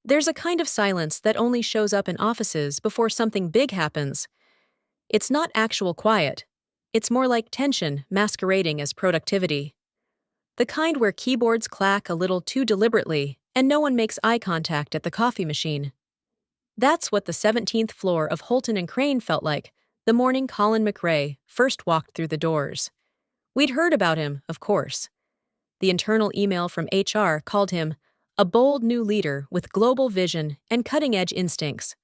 There's a kind of silence that only shows up in offices before something big happens. It's not actual quiet. It's more like tension masquerading as productivity. The kind where keyboards clack a little too deliberately and no one makes eye contact at the coffee machine. That's what the 17th floor of Holton and Crane felt like the morning Colin McRae first walked through the doors. We'd heard about him, of course. The internal email from HR called him a bold new leader with global vision and cutting-edge instincts.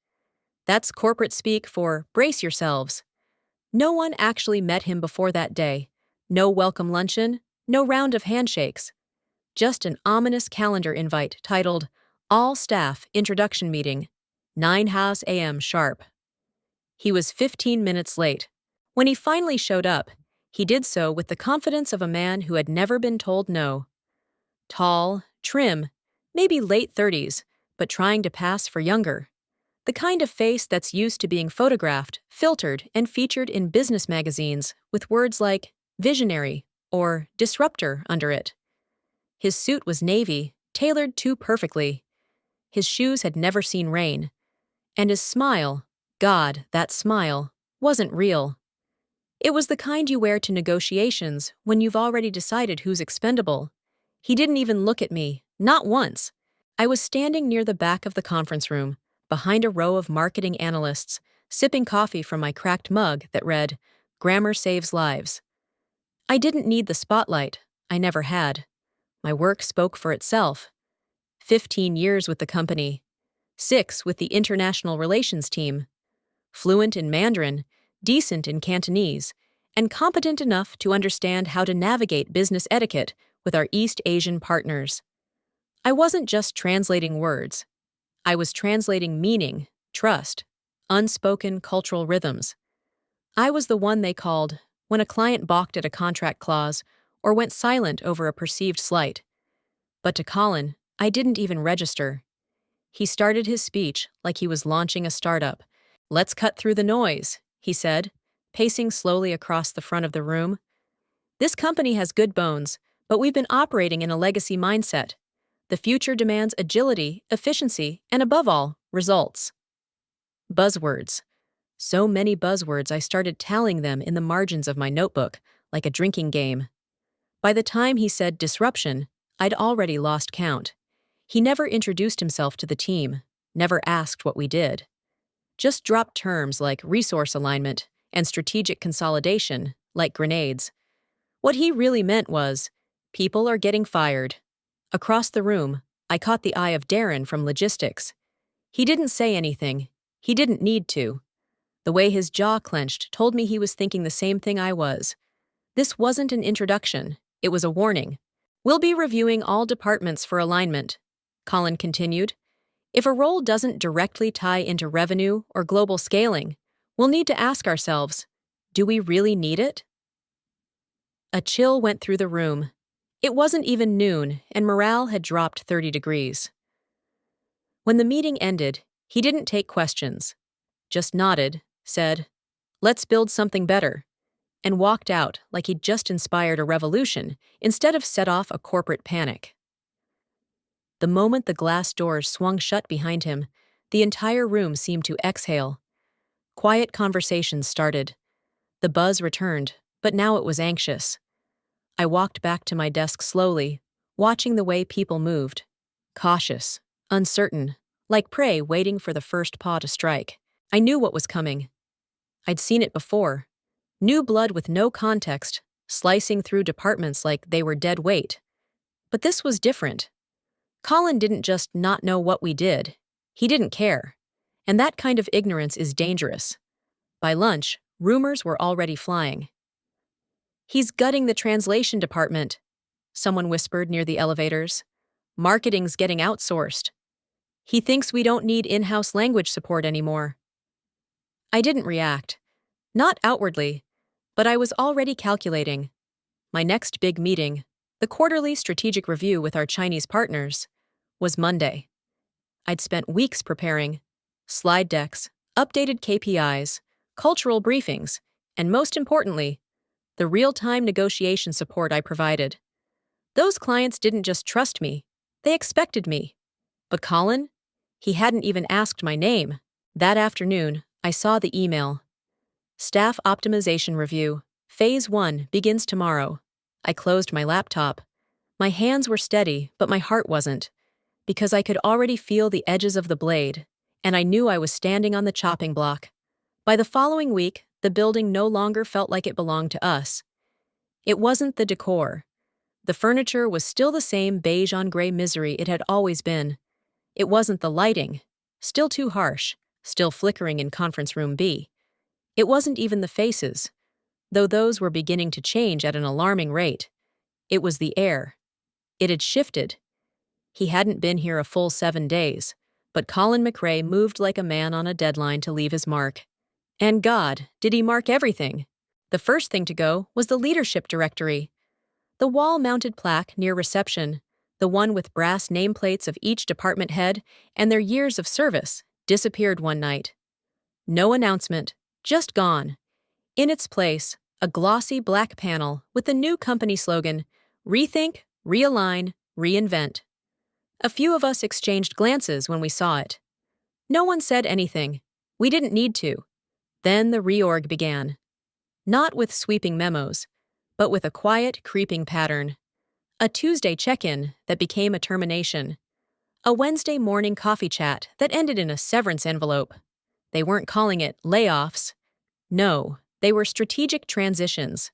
That's corporate speak for brace yourselves. No one actually met him before that day. No welcome luncheon, no round of handshakes. Just an ominous calendar invite titled All Staff Introduction Meeting, 9 a.m. sharp. He was 15 minutes late. When he finally showed up, he did so with the confidence of a man who had never been told no. Tall, trim, maybe late 30s, but trying to pass for younger. The kind of face that's used to being photographed, filtered, and featured in business magazines with words like visionary or disruptor under it. His suit was navy, tailored too perfectly. His shoes had never seen rain. And his smile, God, that smile, wasn't real. It was the kind you wear to negotiations when you've already decided who's expendable. He didn't even look at me, not once. I was standing near the back of the conference room, behind a row of marketing analysts, sipping coffee from my cracked mug that read, "Grammar saves lives." I didn't need the spotlight. I never had. My work spoke for itself. 15 years with the company. 6 with the international relations team. Fluent in Mandarin, decent in Cantonese, and competent enough to understand how to navigate business etiquette with our East Asian partners. I wasn't just translating words. I was translating meaning, trust, unspoken cultural rhythms. I was the one they called when a client balked at a contract clause or went silent over a perceived slight. But to Colin, I didn't even register. He started his speech like he was launching a startup. "Let's cut through the noise," he said, pacing slowly across the front of the room. "This company has good bones, but we've been operating in a legacy mindset. The future demands agility, efficiency, and above all, results." Buzzwords. So many buzzwords I started tallying them in the margins of my notebook, like a drinking game. By the time he said disruption, I'd already lost count. He never introduced himself to the team, never asked what we did. Just dropped terms like resource alignment and strategic consolidation, like grenades. What he really meant was, people are getting fired. Across the room, I caught the eye of Darren from logistics. He didn't say anything. He didn't need to. The way his jaw clenched told me he was thinking the same thing I was. This wasn't an introduction. It was a warning. "We'll be reviewing all departments for alignment," Colin continued. "If a role doesn't directly tie into revenue or global scaling, we'll need to ask ourselves, do we really need it?" A chill went through the room. It wasn't even noon, and morale had dropped 30 degrees. When the meeting ended, he didn't take questions. Just nodded, said, "Let's build something better," and walked out like he'd just inspired a revolution instead of set off a corporate panic. The moment the glass doors swung shut behind him, the entire room seemed to exhale. Quiet conversations started. The buzz returned, but now it was anxious. I walked back to my desk slowly, watching the way people moved. Cautious, uncertain, like prey waiting for the first paw to strike. I knew what was coming. I'd seen it before. New blood with no context, slicing through departments like they were dead weight. But this was different. Colin didn't just not know what we did. He didn't care. And that kind of ignorance is dangerous. By lunch, rumors were already flying. "He's gutting the translation department," someone whispered near the elevators. "Marketing's getting outsourced. He thinks we don't need in-house language support anymore." I didn't react. Not outwardly, but I was already calculating. My next big meeting, the quarterly strategic review with our Chinese partners, was Monday. I'd spent weeks preparing slide decks, updated KPIs, cultural briefings, and most importantly, the real-time negotiation support I provided. Those clients didn't just trust me, they expected me. But Colin? He hadn't even asked my name. That afternoon, I saw the email. Staff Optimization Review. Phase 1 begins tomorrow. I closed my laptop. My hands were steady, but my heart wasn't, because I could already feel the edges of the blade, and I knew I was standing on the chopping block. By the following week, the building no longer felt like it belonged to us. It wasn't the decor. The furniture was still the same beige on gray misery it had always been. It wasn't the lighting, still too harsh, still flickering in Conference Room B. It wasn't even the faces, though those were beginning to change at an alarming rate. It was the air. It had shifted. He hadn't been here a full 7 days, but Colin McRae moved like a man on a deadline to leave his mark. And God, did he mark everything? The first thing to go was the leadership directory. The wall-mounted plaque near reception, the one with brass nameplates of each department head and their years of service, disappeared one night. No announcement, just gone. In its place, a glossy black panel with the new company slogan, Rethink, Realign, Reinvent. A few of us exchanged glances when we saw it. No one said anything. We didn't need to. Then the reorg began. Not with sweeping memos, but with a quiet, creeping pattern. A Tuesday check-in that became a termination. A Wednesday morning coffee chat that ended in a severance envelope. They weren't calling it layoffs. No, they were strategic transitions.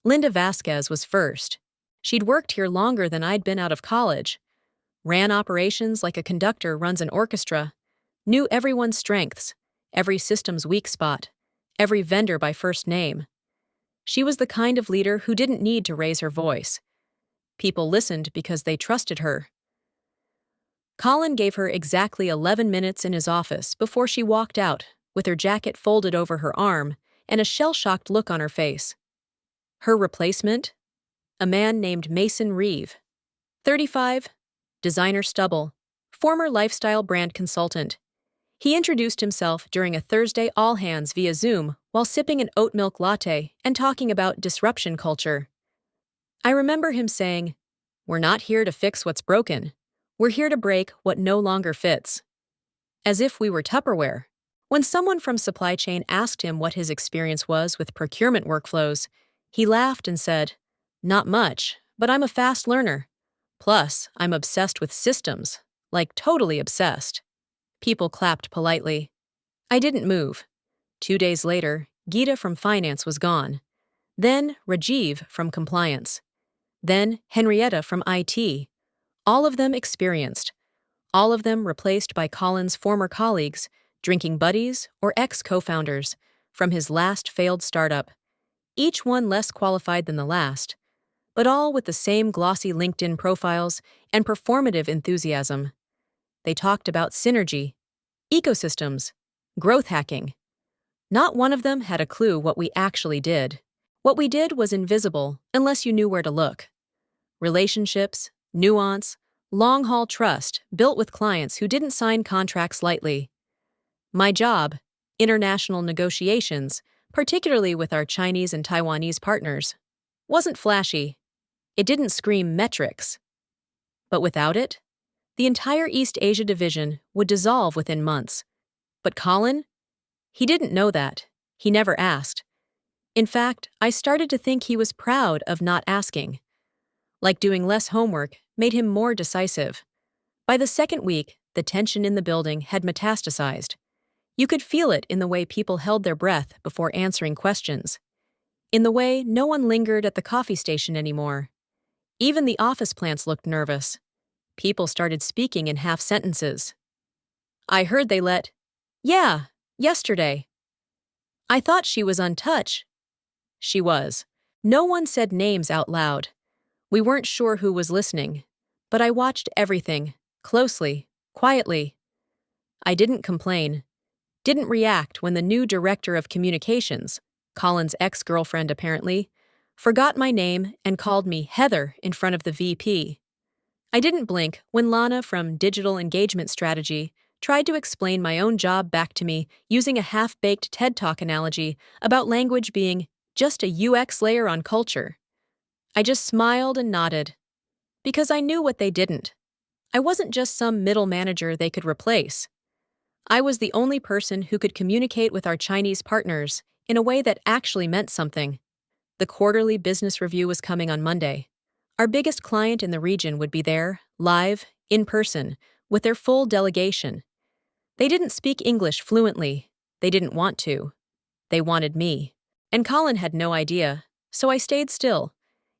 Linda Vasquez was first. She'd worked here longer than I'd been out of college. Ran operations like a conductor runs an orchestra. Knew everyone's strengths, every system's weak spot, every vendor by first name. She was the kind of leader who didn't need to raise her voice. People listened because they trusted her. Colin gave her exactly 11 minutes in his office before she walked out, with her jacket folded over her arm and a shell-shocked look on her face. Her replacement? A man named Mason Reeve. 35, designer stubble, former lifestyle brand consultant. He introduced himself during a Thursday all-hands via Zoom while sipping an oat milk latte and talking about disruption culture. I remember him saying, "We're not here to fix what's broken. We're here to break what no longer fits." As if we were Tupperware. When someone from supply chain asked him what his experience was with procurement workflows, he laughed and said, "Not much, but I'm a fast learner. Plus, I'm obsessed with systems, like totally obsessed." People clapped politely. I didn't move. 2 days later, Geeta from finance was gone. Then Rajiv from compliance. Then Henrietta from IT. All of them experienced. All of them replaced by Colin's former colleagues, drinking buddies or ex-co-founders from his last failed startup. Each one less qualified than the last, but all with the same glossy LinkedIn profiles and performative enthusiasm. They talked about synergy, ecosystems, growth hacking. Not one of them had a clue what we actually did. What we did was invisible unless you knew where to look. Relationships, nuance, long-haul trust built with clients who didn't sign contracts lightly. My job, international negotiations, particularly with our Chinese and Taiwanese partners, wasn't flashy. It didn't scream metrics. But without it, the entire East Asia division would dissolve within months. But Colin? He didn't know that. He never asked. In fact, I started to think he was proud of not asking. Like doing less homework made him more decisive. By the second week, the tension in the building had metastasized. You could feel it in the way people held their breath before answering questions. In the way no one lingered at the coffee station anymore. Even the office plants looked nervous. People started speaking in half sentences. I heard they let, "Yeah, yesterday." I thought she was untouched. She was. No one said names out loud. We weren't sure who was listening, but I watched everything, closely, quietly. I didn't complain, didn't react when the new director of communications, Colin's ex-girlfriend apparently, forgot my name and called me Heather in front of the VP. I didn't blink when Lana from Digital Engagement Strategy tried to explain my own job back to me using a half-baked TED Talk analogy about language being just a UX layer on culture. I just smiled and nodded. Because I knew what they didn't. I wasn't just some middle manager they could replace. I was the only person who could communicate with our Chinese partners in a way that actually meant something. The quarterly business review was coming on Monday. Our biggest client in the region would be there, live, in person, with their full delegation. They didn't speak English fluently. They didn't want to. They wanted me. And Colin had no idea, so I stayed still,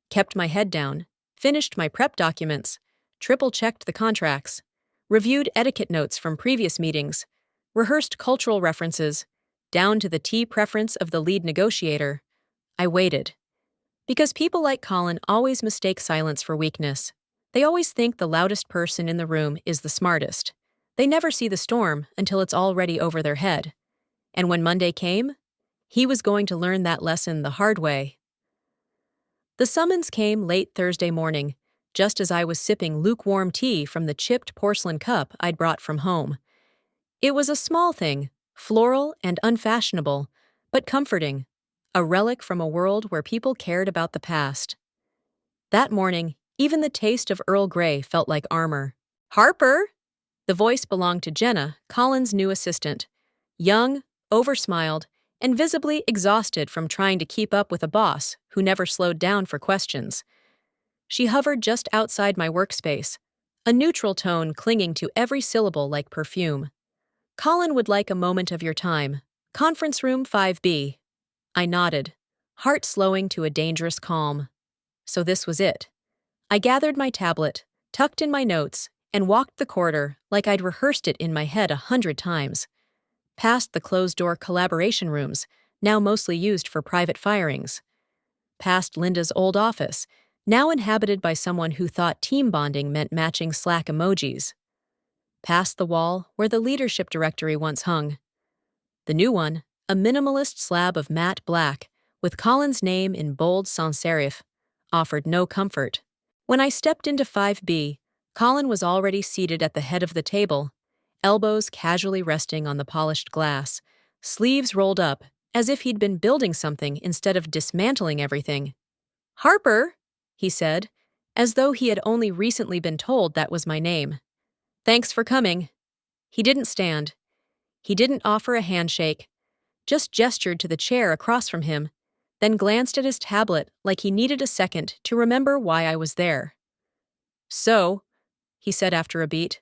kept my head down, finished my prep documents, triple-checked the contracts, reviewed etiquette notes from previous meetings, rehearsed cultural references, down to the tea preference of the lead negotiator. I waited. Because people like Colin always mistake silence for weakness. They always think the loudest person in the room is the smartest. They never see the storm until it's already over their head. And when Monday came, he was going to learn that lesson the hard way. The summons came late Thursday morning, just as I was sipping lukewarm tea from the chipped porcelain cup I'd brought from home. It was a small thing, floral and unfashionable, but comforting, a relic from a world where people cared about the past. That morning, even the taste of Earl Grey felt like armor. "Harper!" The voice belonged to Jenna, Colin's new assistant. Young, oversmiled, and visibly exhausted from trying to keep up with a boss who never slowed down for questions. She hovered just outside my workspace, a neutral tone clinging to every syllable like perfume. "Colin would like a moment of your time. Conference room 5B. I nodded, heart slowing to a dangerous calm. So this was it. I gathered my tablet, tucked in my notes, and walked the corridor like I'd rehearsed it in my head 100 times. Past the closed-door collaboration rooms, now mostly used for private firings. Past Linda's old office, now inhabited by someone who thought team bonding meant matching Slack emojis. Past the wall where the leadership directory once hung. The new one, a minimalist slab of matte black, with Colin's name in bold sans serif, offered no comfort. When I stepped into 5B, Colin was already seated at the head of the table, elbows casually resting on the polished glass, sleeves rolled up, as if he'd been building something instead of dismantling everything. "Harper," he said, as though he had only recently been told that was my name. "Thanks for coming." He didn't stand. He didn't offer a handshake, just gestured to the chair across from him, then glanced at his tablet like he needed a second to remember why I was there. "So," he said after a beat,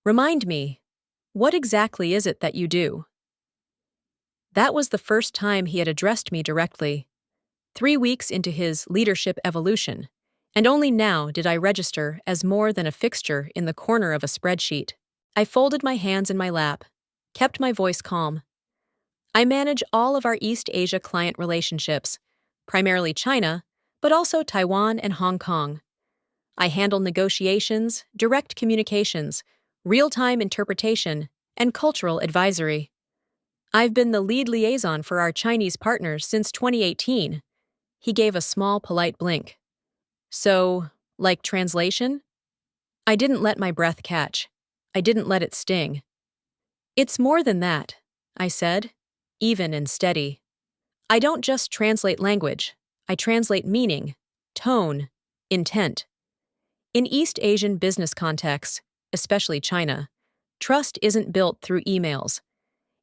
"remind me, what exactly is it that you do?" That was the first time he had addressed me directly, 3 weeks into his leadership evolution, and only now did I register as more than a fixture in the corner of a spreadsheet. I folded my hands in my lap, kept my voice calm. I manage all of our East Asia client relationships, primarily China, but also Taiwan and Hong Kong. I handle negotiations, direct communications, real-time interpretation, and cultural advisory. I've been the lead liaison for our Chinese partners since 2018. He gave a small, polite blink. "So, like translation?" I didn't let my breath catch. I didn't let it sting. "It's more than that," I said, even and steady. "I don't just translate language. I translate meaning, tone, intent. In East Asian business contexts, especially China, trust isn't built through emails.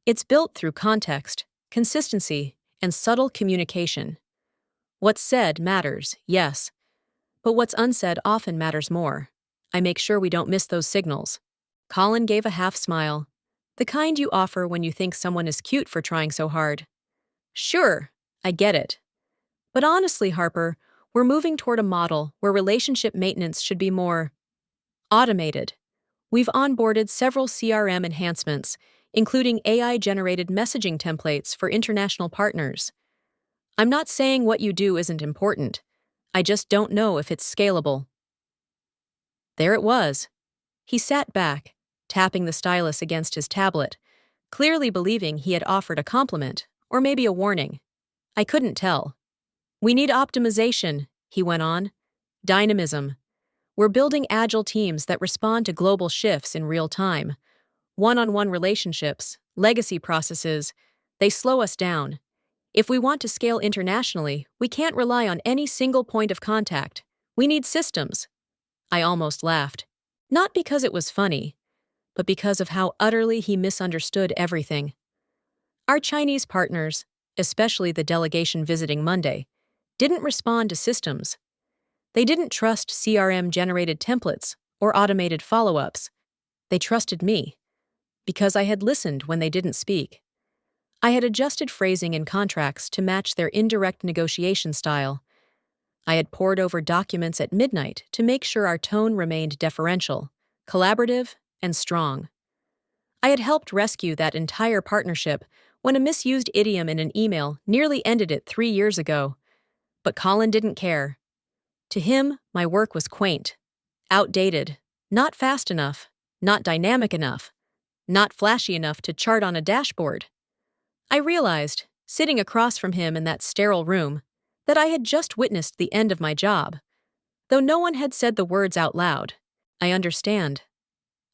It's built through context, consistency, and subtle communication. What's said matters, yes, but what's unsaid often matters more. I make sure we don't miss those signals." Colin gave a half smile, the kind you offer when you think someone is cute for trying so hard. "Sure, I get it. But honestly, Harper, we're moving toward a model where relationship maintenance should be more automated. We've onboarded several CRM enhancements, including AI-generated messaging templates for international partners. I'm not saying what you do isn't important. I just don't know if it's scalable." There it was. He sat back, tapping the stylus against his tablet, clearly believing he had offered a compliment, or maybe a warning. I couldn't tell. "We need optimization," he went on. "Dynamism. We're building agile teams that respond to global shifts in real time. One-on-one relationships, legacy processes, they slow us down. If we want to scale internationally, we can't rely on any single point of contact. We need systems." I almost laughed. Not because it was funny, but because of how utterly he misunderstood everything. Our Chinese partners, especially the delegation visiting Monday, didn't respond to systems. They didn't trust CRM-generated templates or automated follow-ups. They trusted me, because I had listened when they didn't speak. I had adjusted phrasing in contracts to match their indirect negotiation style. I had pored over documents at midnight to make sure our tone remained deferential, collaborative, and strong. I had helped rescue that entire partnership when a misused idiom in an email nearly ended it 3 years ago. But Colin didn't care. To him, my work was quaint, outdated, not fast enough, not dynamic enough, not flashy enough to chart on a dashboard. I realized, sitting across from him in that sterile room, that I had just witnessed the end of my job. Though no one had said the words out loud. "I understand,"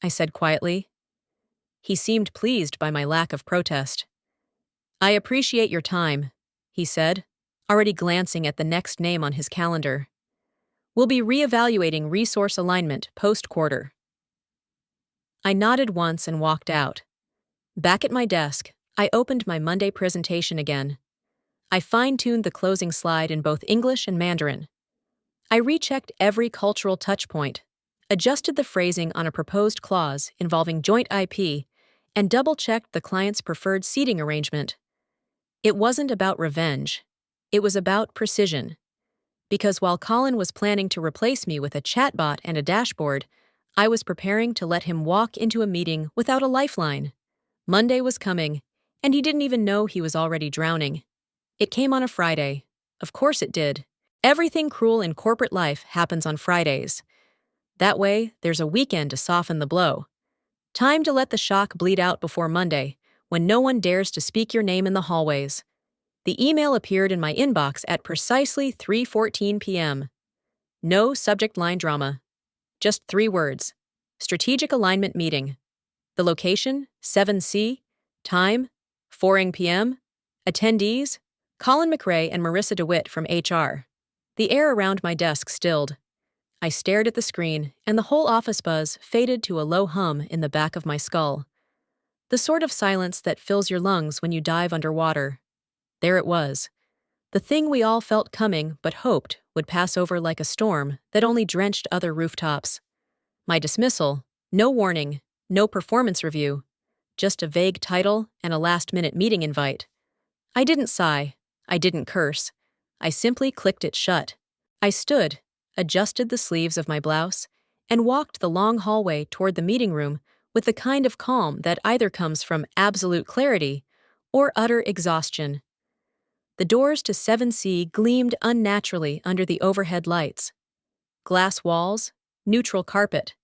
I said quietly. He seemed pleased by my lack of protest. "I appreciate your time," he said, already glancing at the next name on his calendar. "We'll be reevaluating resource alignment post-quarter." I nodded once and walked out. Back at my desk, I opened my Monday presentation again. I fine-tuned the closing slide in both English and Mandarin. I rechecked every cultural touchpoint, adjusted the phrasing on a proposed clause involving joint IP, and double-checked the client's preferred seating arrangement. It wasn't about revenge. It was about precision. Because while Colin was planning to replace me with a chatbot and a dashboard, I was preparing to let him walk into a meeting without a lifeline. Monday was coming, and he didn't even know he was already drowning. It came on a Friday. Of course it did. Everything cruel in corporate life happens on Fridays. That way, there's a weekend to soften the blow. Time to let the shock bleed out before Monday, when no one dares to speak your name in the hallways. The email appeared in my inbox at precisely 3:14 p.m. No subject line drama. Just 3 words. Strategic Alignment Meeting. The location, 7C. Time, 4 p.m. Attendees, Colin McRae and Marissa DeWitt from HR. The air around my desk stilled. I stared at the screen, and the whole office buzz faded to a low hum in the back of my skull. The sort of silence that fills your lungs when you dive underwater. There it was. The thing we all felt coming but hoped would pass over like a storm that only drenched other rooftops. My dismissal, no warning, no performance review, just a vague title and a last-minute meeting invite. I didn't sigh. I didn't curse. I simply clicked it shut. I stood, adjusted the sleeves of my blouse, and walked the long hallway toward the meeting room with the kind of calm that either comes from absolute clarity or utter exhaustion. The doors to 7C gleamed unnaturally under the overhead lights. Glass walls, neutral carpet,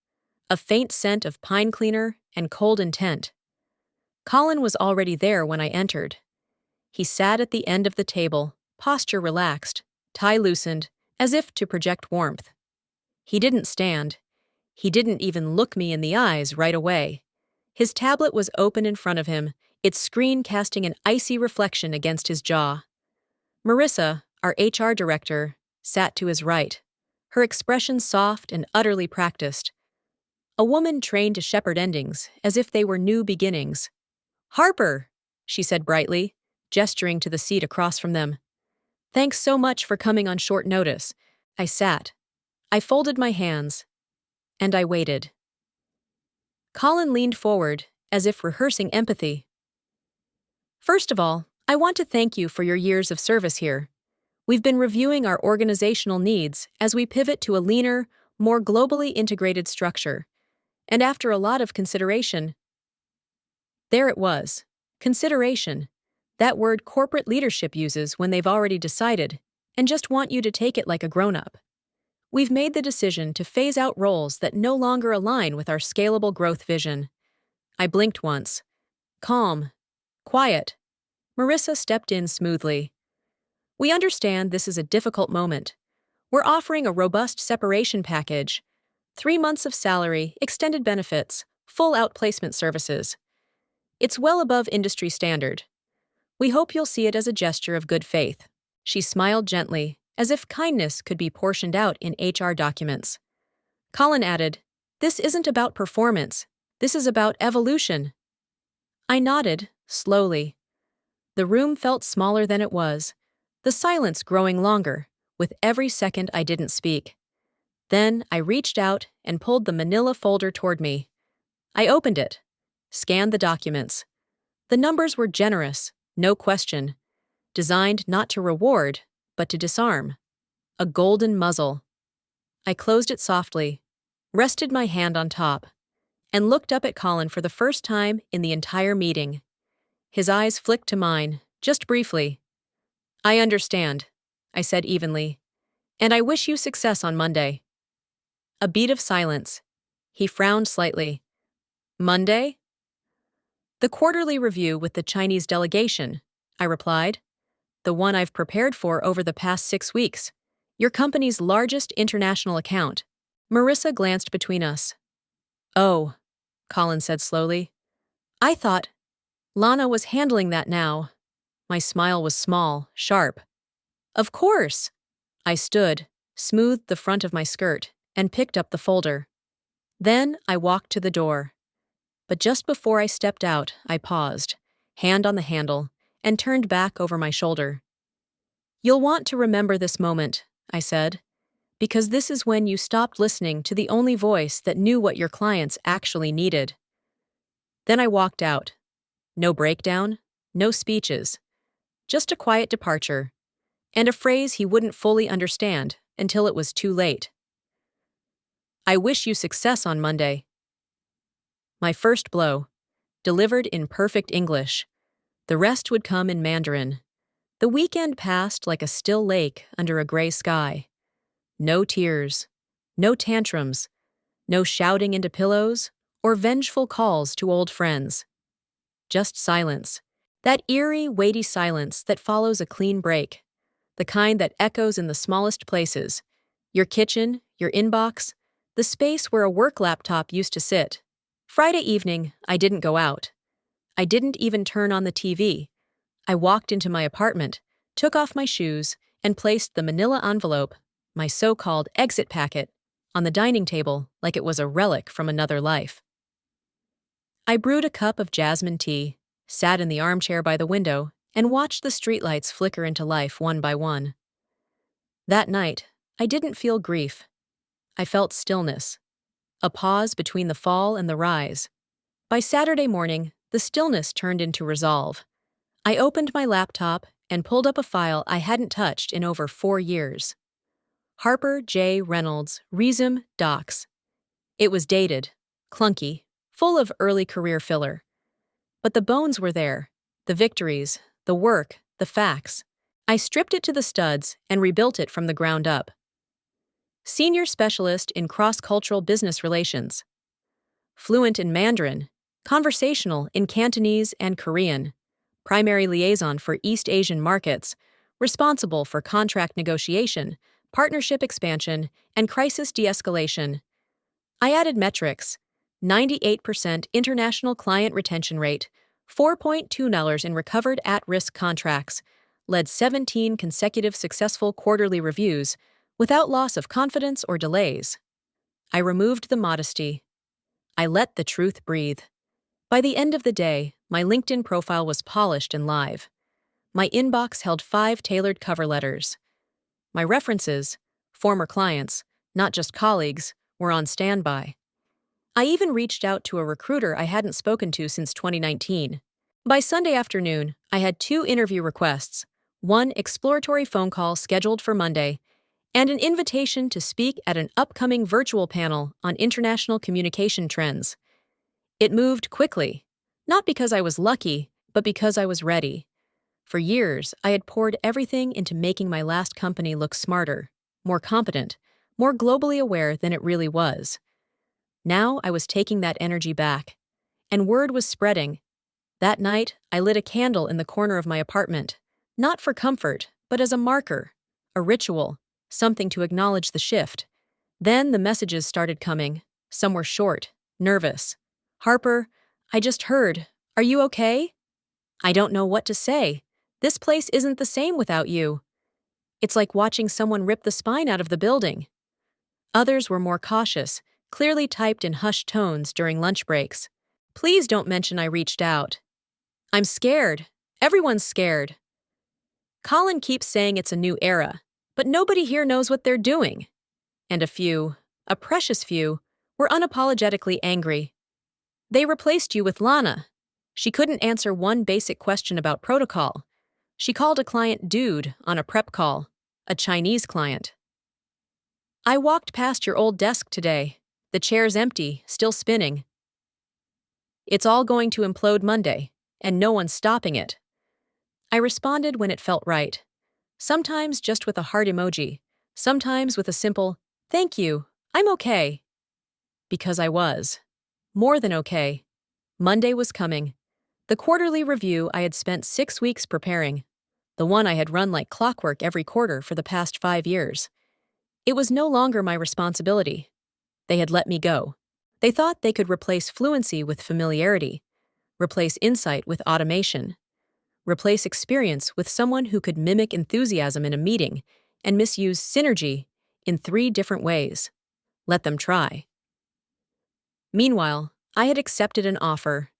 a faint scent of pine cleaner and cold intent. Colin was already there when I entered. He sat at the end of the table, posture relaxed, tie loosened, as if to project warmth. He didn't stand. He didn't even look me in the eyes right away. His tablet was open in front of him, its screen casting an icy reflection against his jaw. Marissa, our HR director, sat to his right, her expression soft and utterly practiced. A woman trained to shepherd endings as if they were new beginnings. "Harper," she said brightly, gesturing to the seat across from them. "Thanks so much for coming on short notice." I sat. I folded my hands. And I waited. Colin leaned forward, as if rehearsing empathy. "First of all, I want to thank you for your years of service here. We've been reviewing our organizational needs as we pivot to a leaner, more globally integrated structure. And after a lot of consideration..." There it was. Consideration. That word corporate leadership uses when they've already decided, and just want you to take it like a grown-up. "We've made the decision to phase out roles that no longer align with our scalable growth vision." I blinked once. Calm. Quiet. Marissa stepped in smoothly. "We understand this is a difficult moment. We're offering a robust separation package. 3 months of salary, extended benefits, full outplacement services. It's well above industry standard. We hope you'll see it as a gesture of good faith." She smiled gently, as if kindness could be portioned out in HR documents. Colin added, This isn't about performance. This is about evolution. I nodded, slowly. The room felt smaller than it was, the silence growing longer, with every second I didn't speak. Then I reached out and pulled the manila folder toward me. I opened it, scanned the documents. The numbers were generous, no question, designed not to reward, but to disarm. A golden muzzle. I closed it softly, rested my hand on top, and looked up at Colin for the first time in the entire meeting. His eyes flicked to mine, just briefly. "I understand," I said evenly, "and I wish you success on Monday." A beat of silence. He frowned slightly. "Monday?" "The quarterly review with the Chinese delegation," I replied. "The one I've prepared for over the past 6 weeks. Your company's largest international account." Marissa glanced between us. "Oh," Colin said slowly. "I thought Lana was handling that now." My smile was small, sharp. "Of course." I stood, smoothed the front of my skirt, and picked up the folder. Then I walked to the door. But just before I stepped out, I paused, hand on the handle, and turned back over my shoulder. "You'll want to remember this moment," I said, "because this is when you stopped listening to the only voice that knew what your clients actually needed." Then I walked out. No breakdown, no speeches, just a quiet departure, and a phrase he wouldn't fully understand until it was too late. "I wish you success on Monday." My first blow, delivered in perfect English. The rest would come in Mandarin. The weekend passed like a still lake under a gray sky. No tears, no tantrums, no shouting into pillows or vengeful calls to old friends. Just silence. That eerie, weighty silence that follows a clean break. The kind that echoes in the smallest places. Your kitchen, your inbox, the space where a work laptop used to sit. Friday evening, I didn't go out. I didn't even turn on the TV. I walked into my apartment, took off my shoes, and placed the manila envelope, my so-called exit packet, on the dining table like it was a relic from another life. I brewed a cup of jasmine tea, sat in the armchair by the window, and watched the streetlights flicker into life one by one. That night, I didn't feel grief. I felt stillness, a pause between the fall and the rise. By Saturday morning, the stillness turned into resolve. I opened my laptop and pulled up a file I hadn't touched in over 4 years. Harper J. Reynolds, Resume Docs. It was dated, clunky, full of early career filler. But the bones were there, the victories, the work, the facts. I stripped it to the studs and rebuilt it from the ground up. Senior Specialist in Cross-Cultural Business Relations. Fluent in Mandarin, conversational in Cantonese and Korean. Primary liaison for East Asian markets, responsible for contract negotiation, partnership expansion, and crisis de-escalation. I added metrics: 98% international client retention rate, $4.2 in recovered at-risk contracts, led 17 consecutive successful quarterly reviews without loss of confidence or delays. I removed the modesty. I let the truth breathe. By the end of the day, my LinkedIn profile was polished and live. My inbox held 5 tailored cover letters. My references, former clients, not just colleagues, were on standby. I even reached out to a recruiter I hadn't spoken to since 2019. By Sunday afternoon, I had 2 interview requests, 1 exploratory phone call scheduled for Monday, and an invitation to speak at an upcoming virtual panel on international communication trends. It moved quickly, not because I was lucky, but because I was ready. For years, I had poured everything into making my last company look smarter, more competent, more globally aware than it really was. Now I was taking that energy back, and word was spreading. That night, I lit a candle in the corner of my apartment, not for comfort, but as a marker, a ritual, something to acknowledge the shift. Then the messages started coming. Some were short, nervous. "Harper, I just heard. Are you okay?" "I don't know what to say. This place isn't the same without you." It's like watching someone rip the spine out of the building. Others were more cautious, clearly typed in hushed tones during lunch breaks. Please don't mention I reached out. I'm scared. Everyone's scared. Colin keeps saying it's a new era, but nobody here knows what they're doing. And a precious few, were unapologetically angry. They replaced you with Lana. She couldn't answer one basic question about protocol. She called a client dude on a prep call, a Chinese client. I walked past your old desk today. The chair's empty, still spinning. It's all going to implode Monday, and no one's stopping it. I responded when it felt right. Sometimes just with a heart emoji, sometimes with a simple, thank you, I'm okay. Because I was. More than okay. Monday was coming. The quarterly review I had spent 6 weeks preparing. The one I had run like clockwork every quarter for the past 5 years. It was no longer my responsibility. They had let me go. They thought they could replace fluency with familiarity, replace insight with automation, replace experience with someone who could mimic enthusiasm in a meeting and misuse synergy in 3 different ways. Let them try. Meanwhile, I had accepted an offer.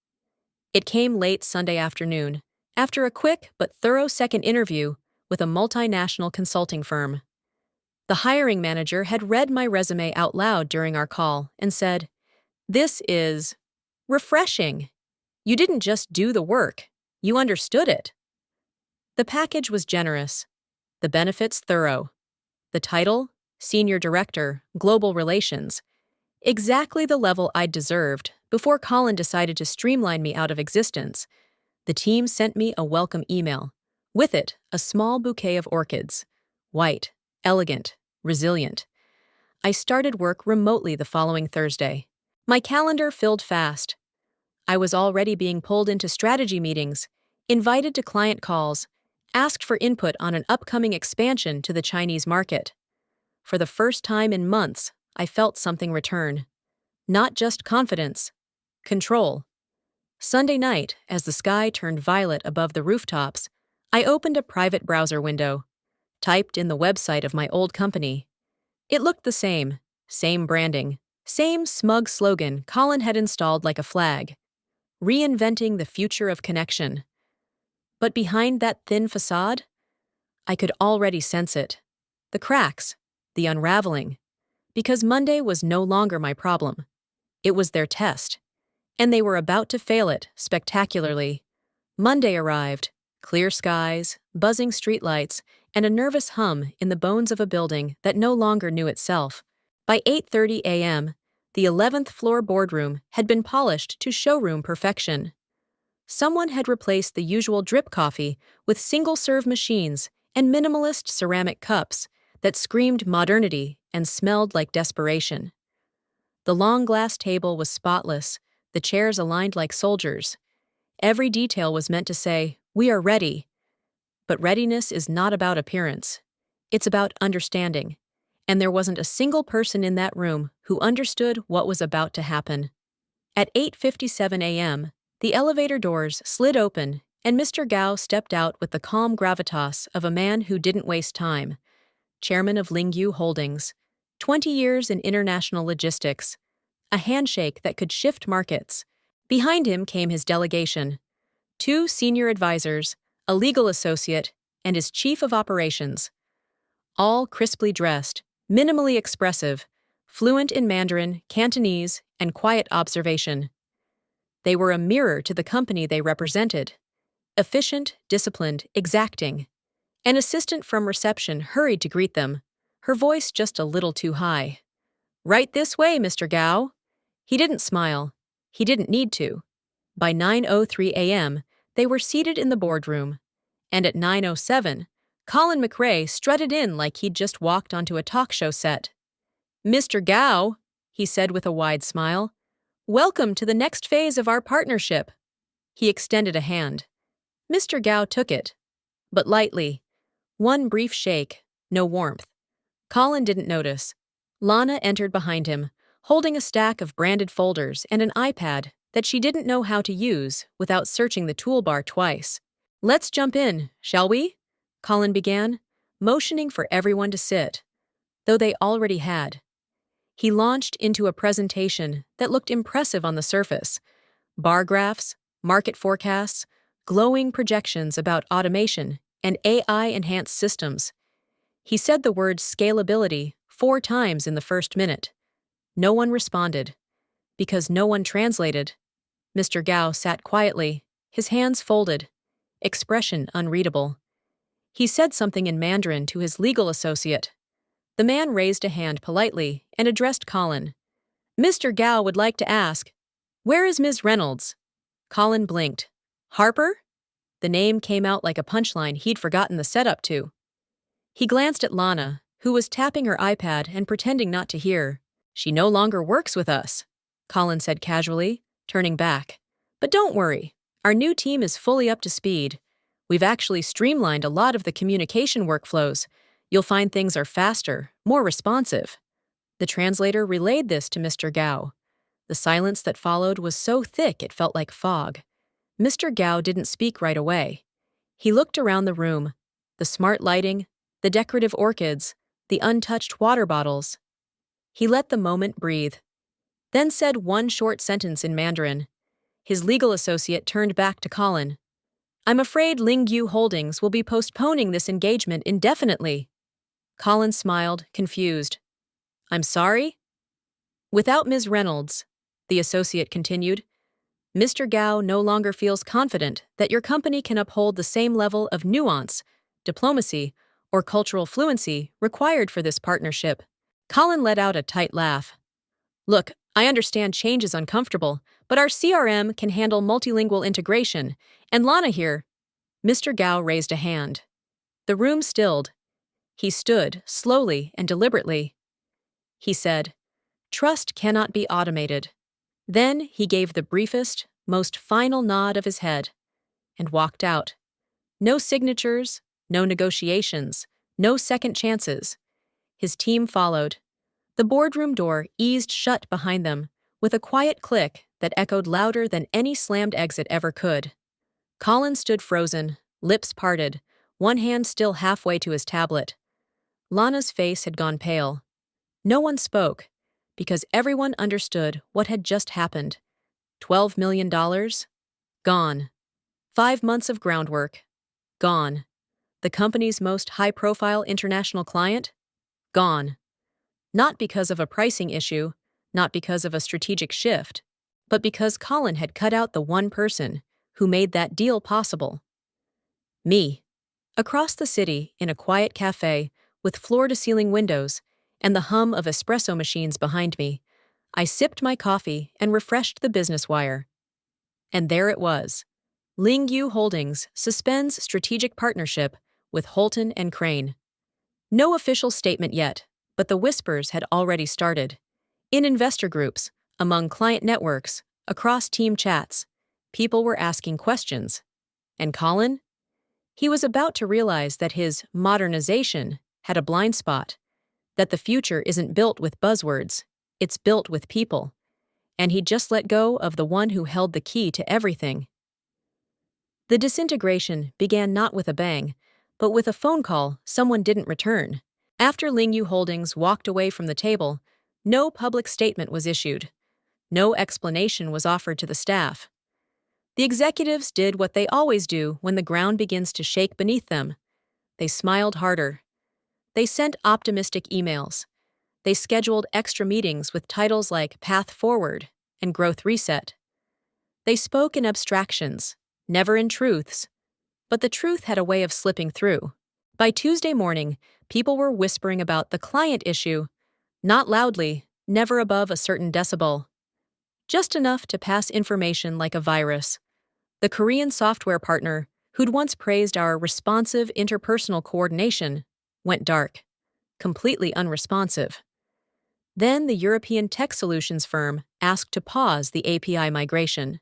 It came late Sunday afternoon, after a quick but thorough second interview with a multinational consulting firm. The hiring manager had read my resume out loud during our call and said, "This is refreshing. You didn't just do the work, you understood it." The package was generous, the benefits thorough, the title, Senior Director, Global Relations, exactly the level I'd deserved before Colin decided to streamline me out of existence. The team sent me a welcome email. With it, a small bouquet of orchids. White, elegant, resilient. I started work remotely the following Thursday. My calendar filled fast. I was already being pulled into strategy meetings, invited to client calls, asked for input on an upcoming expansion to the Chinese market. For the first time in months, I felt something return. Not just confidence, control. Sunday night, as the sky turned violet above the rooftops, I opened a private browser window, typed in the website of my old company. It looked the same branding, same smug slogan Colin had installed like a flag, reinventing the future of connection. But behind that thin facade, I could already sense it. The cracks, the unraveling. Because Monday was no longer my problem. It was their test. And they were about to fail it spectacularly. Monday arrived, clear skies, buzzing streetlights, and a nervous hum in the bones of a building that no longer knew itself. By 8:30 a.m., the 11th floor boardroom had been polished to showroom perfection. Someone had replaced the usual drip coffee with single-serve machines and minimalist ceramic cups that screamed modernity and smelled like desperation. The long glass table was spotless, the chairs aligned like soldiers. Every detail was meant to say, "We are ready." But readiness is not about appearance. It's about understanding. And there wasn't a single person in that room who understood what was about to happen. At 8:57 a.m., the elevator doors slid open, and Mr. Gao stepped out with the calm gravitas of a man who didn't waste time. Chairman of Lingyu Holdings, 20 years in international logistics, a handshake that could shift markets. Behind him came his delegation, 2 senior advisors, a legal associate, and his chief of operations. All crisply dressed, minimally expressive, fluent in Mandarin, Cantonese, and quiet observation. They were a mirror to the company they represented. Efficient, disciplined, exacting. An assistant from reception hurried to greet them, her voice just a little too high. "Right this way, Mr. Gao." He didn't smile. He didn't need to. By 9:03 a.m., they were seated in the boardroom. And at 9:07, Colin McRae strutted in like he'd just walked onto a talk show set. "Mr. Gao," he said with a wide smile, "welcome to the next phase of our partnership." He extended a hand. Mr. Gao took it, but lightly. One brief shake, no warmth. Colin didn't notice. Lana entered behind him, holding a stack of branded folders and an iPad that she didn't know how to use without searching the toolbar twice. "Let's jump in, shall we?" Colin began, motioning for everyone to sit, though they already had. He launched into a presentation that looked impressive on the surface: bar graphs, market forecasts, glowing projections about automation and AI-enhanced systems. He said the word scalability 4 times in the first minute. No one responded. Because no one translated. Mr. Gao sat quietly, his hands folded, expression unreadable. He said something in Mandarin to his legal associate. The man raised a hand politely and addressed Colin. Mr. Gao would like to ask, "Where is Ms. Reynolds?" Colin blinked. Harper? The name came out like a punchline he'd forgotten the setup to. He glanced at Lana, who was tapping her iPad and pretending not to hear. She no longer works with us, Colin said casually, turning back. But don't worry, our new team is fully up to speed. We've actually streamlined a lot of the communication workflows. You'll find things are faster, more responsive. The translator relayed this to Mr. Gao. The silence that followed was so thick it felt like fog. Mr. Gao didn't speak right away. He looked around the room, the smart lighting, the decorative orchids, the untouched water bottles. He let the moment breathe, then said one short sentence in Mandarin. His legal associate turned back to Colin. I'm afraid Lingyu Holdings will be postponing this engagement indefinitely. Colin smiled, confused. I'm sorry? Without Ms. Reynolds, the associate continued, Mr. Gao no longer feels confident that your company can uphold the same level of nuance, diplomacy, or cultural fluency required for this partnership. Colin let out a tight laugh. Look, I understand change is uncomfortable, but our CRM can handle multilingual integration, and Lana here. Mr. Gao raised a hand. The room stilled. He stood, slowly and deliberately. He said, Trust cannot be automated. Then he gave the briefest, most final nod of his head, and walked out. No signatures, no negotiations, no second chances. His team followed. The boardroom door eased shut behind them, with a quiet click that echoed louder than any slammed exit ever could. Colin stood frozen, lips parted, one hand still halfway to his tablet. Lana's face had gone pale. No one spoke, because everyone understood what had just happened. $12 million? Gone. 5 months of groundwork? Gone. The company's most high-profile international client? Gone. Not because of a pricing issue, not because of a strategic shift, but because Colin had cut out the one person who made that deal possible. Me. Across the city, in a quiet cafe, with floor-to-ceiling windows, and the hum of espresso machines behind me, I sipped my coffee and refreshed the business wire. And there it was. Lingyu Holdings suspends strategic partnership with Holton and Crane. No official statement yet, but the whispers had already started. In investor groups, among client networks, across team chats, people were asking questions. And Colin? He was about to realize that his modernization had a blind spot, that the future isn't built with buzzwords, it's built with people. And he just let go of the one who held the key to everything. The disintegration began not with a bang, but with a phone call someone didn't return. After Lingyu Holdings walked away from the table, no public statement was issued. No explanation was offered to the staff. The executives did what they always do when the ground begins to shake beneath them. They smiled harder. They sent optimistic emails. They scheduled extra meetings with titles like Path Forward and Growth Reset. They spoke in abstractions, never in truths. But the truth had a way of slipping through. By Tuesday morning, people were whispering about the client issue, not loudly, never above a certain decibel. Just enough to pass information like a virus. The Korean software partner, who'd once praised our responsive interpersonal coordination, went dark, completely unresponsive. Then the European tech solutions firm asked to pause the API migration.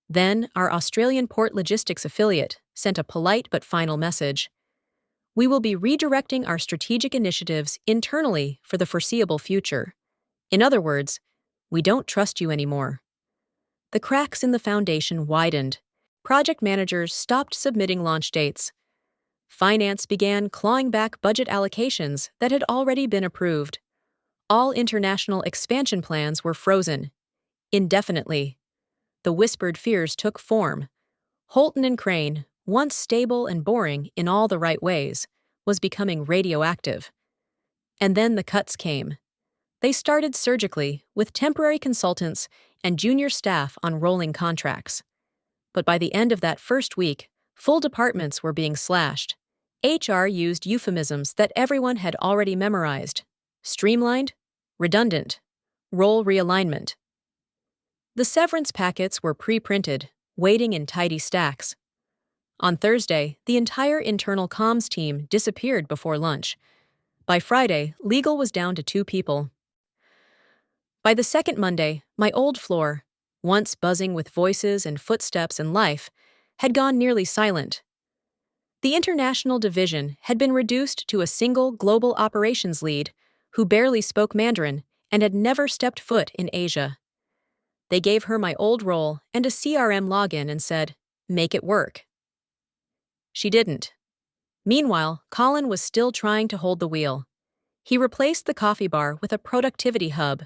Then our Australian port logistics affiliate sent a polite but final message. We will be redirecting our strategic initiatives internally for the foreseeable future. In other words, we don't trust you anymore. The cracks in the foundation widened. Project managers stopped submitting launch dates. Finance began clawing back budget allocations that had already been approved. All international expansion plans were frozen, indefinitely. The whispered fears took form. Holton and Crane, once stable and boring in all the right ways, was becoming radioactive. And then the cuts came. They started surgically, with temporary consultants and junior staff on rolling contracts. But by the end of that first week, full departments were being slashed. HR used euphemisms that everyone had already memorized: streamlined, redundant, role realignment. The severance packets were pre-printed, waiting in tidy stacks. On Thursday, the entire internal comms team disappeared before lunch. By Friday, legal was down to 2 people. By the second Monday, my old floor, once buzzing with voices and footsteps and life, had gone nearly silent. The international division had been reduced to a single global operations lead who barely spoke Mandarin and had never stepped foot in Asia. They gave her my old role and a CRM login and said, "Make it work." She didn't. Meanwhile, Colin was still trying to hold the wheel. He replaced the coffee bar with a productivity hub.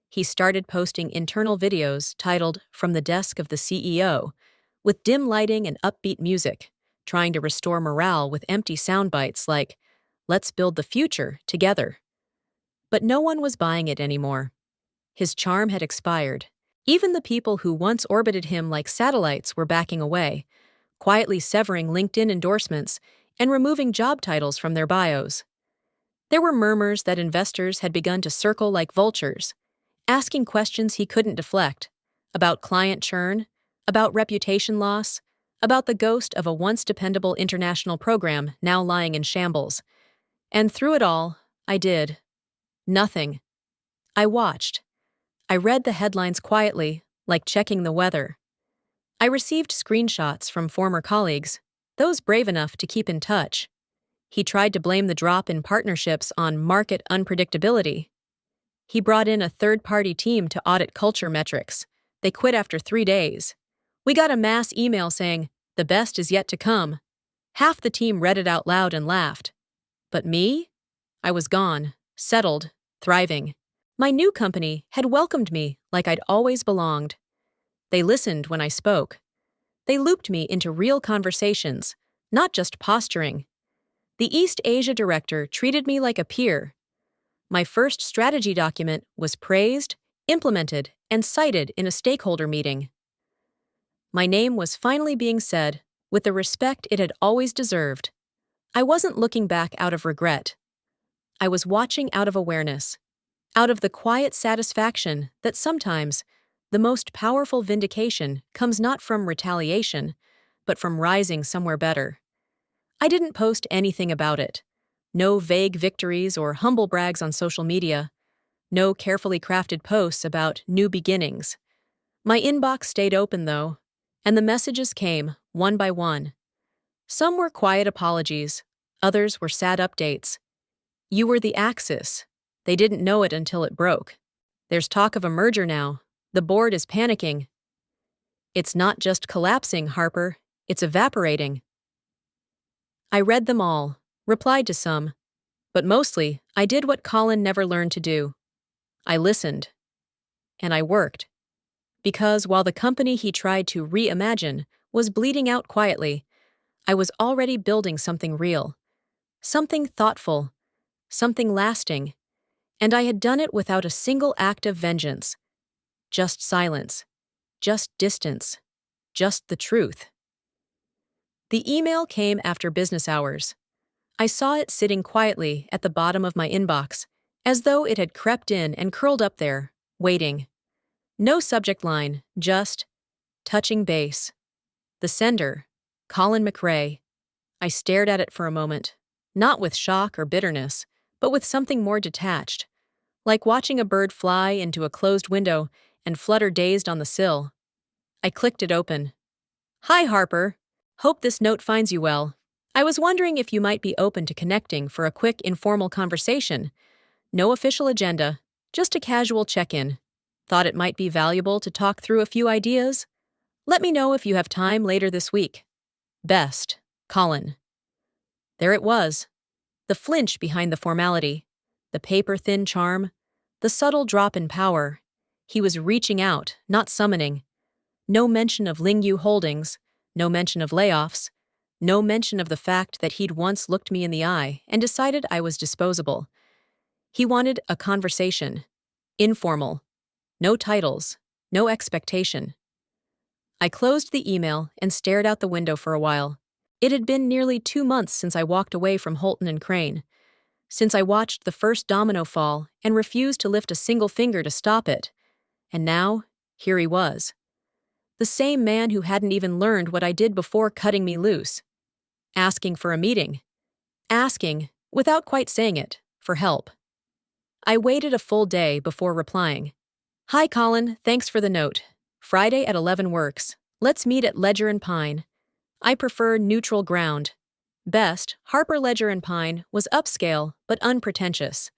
He started posting internal videos titled "From the Desk of the CEO," with dim lighting and upbeat music, trying to restore morale with empty sound bites like, "Let's build the future together." But no one was buying it anymore. His charm had expired. Even the people who once orbited him like satellites were backing away, quietly severing LinkedIn endorsements and removing job titles from their bios. There were murmurs that investors had begun to circle like vultures, asking questions he couldn't deflect, about client churn, about reputation loss, about the ghost of a once dependable international program now lying in shambles. And through it all, I did nothing. I watched. I read the headlines quietly, like checking the weather. I received screenshots from former colleagues, those brave enough to keep in touch. He tried to blame the drop in partnerships on market unpredictability. He brought in a third-party team to audit culture metrics. They quit after 3 days. We got a mass email saying, "The best is yet to come." Half the team read it out loud and laughed. But me? I was gone, settled, thriving. My new company had welcomed me like I'd always belonged. They listened when I spoke. They looped me into real conversations, not just posturing. The East Asia director treated me like a peer. My first strategy document was praised, implemented, and cited in a stakeholder meeting. My name was finally being said with the respect it had always deserved. I wasn't looking back out of regret. I was watching out of awareness, out of the quiet satisfaction that sometimes the most powerful vindication comes not from retaliation, but from rising somewhere better. I didn't post anything about it. No vague victories or humble brags on social media. No carefully crafted posts about new beginnings. My inbox stayed open, though, and the messages came one by one. Some were quiet apologies. Others were sad updates. "You were the axis. They didn't know it until it broke. There's talk of a merger now. The board is panicking." "It's not just collapsing, Harper. It's evaporating." I read them all, replied to some, but mostly I did what Colin never learned to do. I listened. And I worked. Because while the company he tried to reimagine was bleeding out quietly, I was already building something real, something thoughtful, something lasting, and I had done it without a single act of vengeance. Just silence, just distance, just the truth. The email came after business hours. I saw it sitting quietly at the bottom of my inbox, as though it had crept in and curled up there, waiting. No subject line, just touching base. The sender, Colin McRae. I stared at it for a moment, not with shock or bitterness, but with something more detached, like watching a bird fly into a closed window and flutter dazed on the sill. I clicked it open. "Hi, Harper. Hope this note finds you well. I was wondering if you might be open to connecting for a quick informal conversation. No official agenda, just a casual check-in. Thought it might be valuable to talk through a few ideas. Let me know if you have time later this week. Best, Colin." There it was. The flinch behind the formality, the paper-thin charm, The subtle drop in power. He was reaching out, not summoning. No mention of Lingyu Holdings, no mention of layoffs, no mention of the fact that he'd once looked me in the eye and decided I was disposable. He wanted a conversation. Informal. No titles. No expectation. I closed the email and stared out the window for a while. It had been nearly 2 months since I walked away from Holton and Crane, since I watched the first domino fall and refused to lift a single finger to stop it. And now, here he was. The same man who hadn't even learned what I did before cutting me loose. Asking for a meeting. Asking, without quite saying it, for help. I waited a full day before replying. Hi Colin, thanks for the note. Friday at 11 works. Let's meet at Ledger and Pine. I prefer neutral ground. Best, Harper Ledger and Pine was upscale but unpretentious.